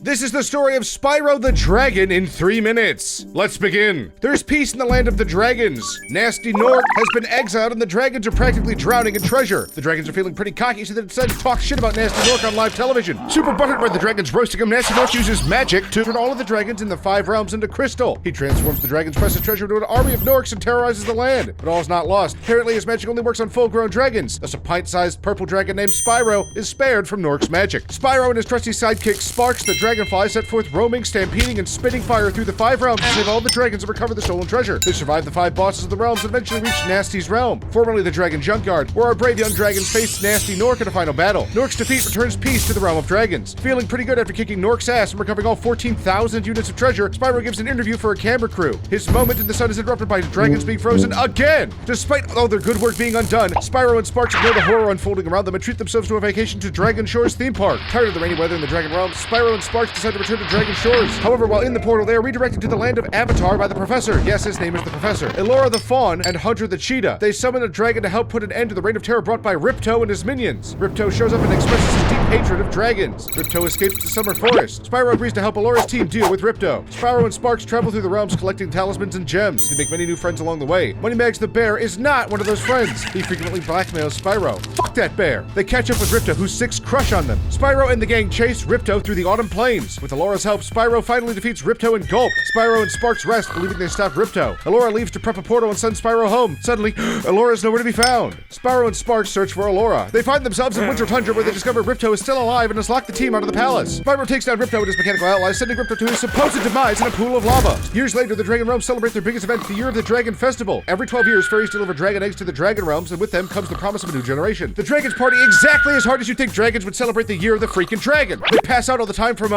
This is the story of Spyro the Dragon in 3 minutes. Let's begin. There's peace in the land of the dragons. Nasty Nork has been exiled and the dragons are practically drowning in treasure. The dragons are feeling pretty cocky, so they decide to talk shit about Nasty Nork on live television. Super buttered by the dragons roasting him, Nasty Nork uses magic to turn all of the dragons in the 5 realms into crystal. He transforms the dragon's precious treasure into an army of Norks and terrorizes the land. But all is not lost. Apparently his magic only works on full-grown dragons. Thus a pint-sized purple dragon named Spyro is spared from Nork's magic. Spyro and his trusty sidekick Sparx the Dragonfly set forth roaming, stampeding, and spitting fire through the 5 realms to save all the dragons and recover the stolen treasure. They survive the 5 bosses of the realms and eventually reach Nasty's realm, formerly the Dragon Junkyard, where our brave young dragons face Nasty Nork in a final battle. Nork's defeat returns peace to the realm of dragons. Feeling pretty good after kicking Nork's ass and recovering all 14,000 units of treasure, Spyro gives an interview for a camera crew. His moment in the sun is interrupted by dragons being frozen again. Despite all their good work being undone, Spyro and Sparx ignore the horror unfolding around them and treat themselves to a vacation to Dragon Shores theme park. Tired of the rainy weather in the Dragon realm, Spyro and Sparx decide to return to Dragon Shores. However, while in the portal, they are redirected to the land of Avatar by the Professor. Yes, his name is the Professor. Elora the Fawn and Hunter the Cheetah. They summon a dragon to help put an end to the reign of terror brought by Ripto and his minions. Ripto shows up and expresses his deep hatred of dragons. Ripto escapes to Summer Forest. Spyro agrees to help Elora's team deal with Ripto. Spyro and Sparx travel through the realms collecting talismans and gems. They make many new friends along the way. Moneybags the bear is not one of those friends. He frequently blackmails Spyro. Fuck that bear. They catch up with Ripto, who's 6 crush on them. Spyro and the gang chase Ripto through the autumn plains. With Elora's help, Spyro finally defeats Ripto and Gulp. Spyro and Sparx rest, believing they stopped Ripto. Elora leaves to prep a portal and sends Spyro home. Suddenly, Elora's nowhere to be found. Spyro and Sparx search for Elora. They find themselves in Winter Tundra, where they discover Ripto is still alive and has locked the team out of the palace. Spyro takes down Ripto and his mechanical allies, sending Ripto to his supposed demise in a pool of lava. Years later, the Dragon Realms celebrate their biggest event, the Year of the Dragon Festival. Every 12 years, fairies deliver dragon eggs to the Dragon Realms, and with them comes the promise of a new generation. The dragons party exactly as hard as you think dragons would celebrate the Year of the freaking Dragon. They pass out all the time from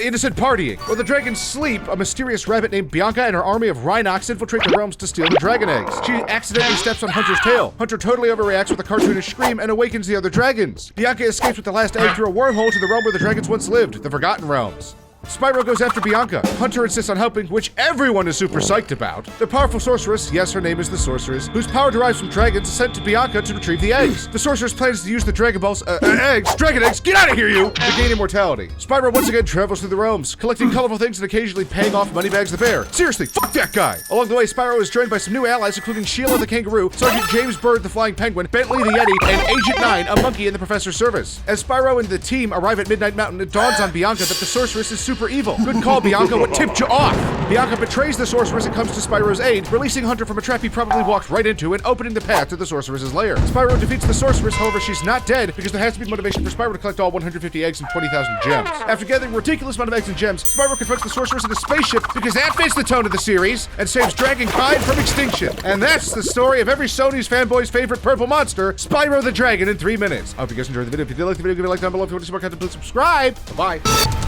innocent partying. While the dragons sleep, a mysterious rabbit named Bianca and her army of Rhinox infiltrate the realms to steal the dragon eggs. She accidentally steps on Hunter's tail. Hunter totally overreacts with a cartoonish scream and awakens the other dragons. Bianca escapes with the last egg through a wormhole to the realm where the dragons once lived, the Forgotten Realms. Spyro goes after Bianca. Hunter insists on helping, which everyone is super psyched about. The powerful sorceress, yes, her name is the Sorceress, whose power derives from dragons, is sent to Bianca to retrieve the eggs. The Sorceress plans to use the Dragon Balls, Dragon Eggs, get out of here, you! To gain immortality. Spyro once again travels through the realms, collecting colorful things and occasionally paying off Moneybags the bear. Seriously, fuck that guy! Along the way, Spyro is joined by some new allies, including Sheila the kangaroo, Sergeant James Bird the flying penguin, Bentley the Yeti, and Agent 9, a monkey in the Professor's service. As Spyro and the team arrive at Midnight Mountain, it dawns on Bianca that the Sorceress is super evil. Good call, Bianca, what tipped you off? Bianca betrays the Sorceress and comes to Spyro's aid, releasing Hunter from a trap he probably walked right into and opening the path to the Sorceress's lair. Spyro defeats the Sorceress, however, she's not dead because there has to be motivation for Spyro to collect all 150 eggs and 20,000 gems. After gathering a ridiculous amount of eggs and gems, Spyro confronts the Sorceress in a spaceship because that fits the tone of the series and saves Dragonkind from extinction. And that's the story of every Sony's fanboy's favorite purple monster, Spyro the Dragon in 3 minutes. I hope you guys enjoyed the video. If you did like the video, give it a like down below. If you want to see more content, please subscribe. Bye-bye.